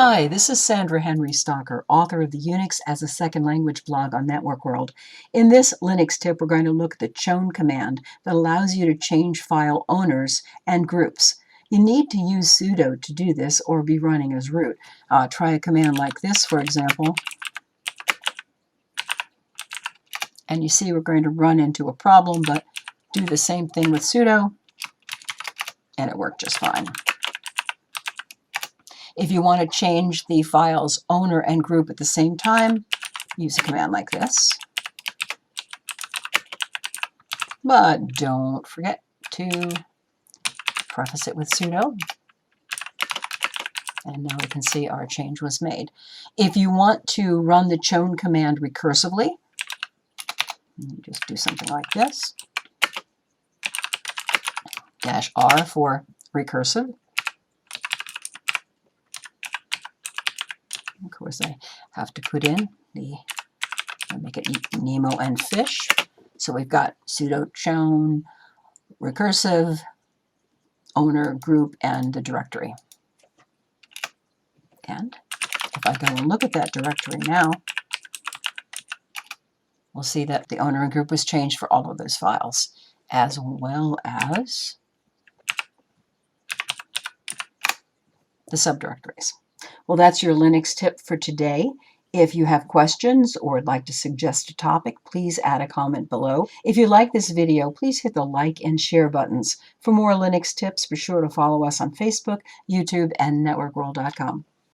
Hi, this is Sandra Henry Stocker, author of the Unix as a Second Language blog on Network World. In this Linux tip, we're going to look at the chown command that allows you to change file owners and groups. You need to use sudo to do this or be running as root. Try a command like this, for example. And you see we're going to run into a problem, but do the same thing with sudo, and it worked just fine. If you want to change the file's owner and group at the same time, use a command like this. But don't forget to preface it with sudo. And now we can see our change was made. If you want to run the chown command recursively, you just do something like this. -R for recursive. Of course, I have to put in make it Nemo and fish. So we've got sudo chown, recursive, owner, group, and the directory. And if I go and look at that directory now, we'll see that the owner and group was changed for all of those files, as well as the subdirectories. Well, that's your Linux tip for today. If you have questions or would like to suggest a topic, please add a comment below. If you like this video, please hit the like and share buttons. For more Linux tips, be sure to follow us on Facebook, YouTube, and networkworld.com.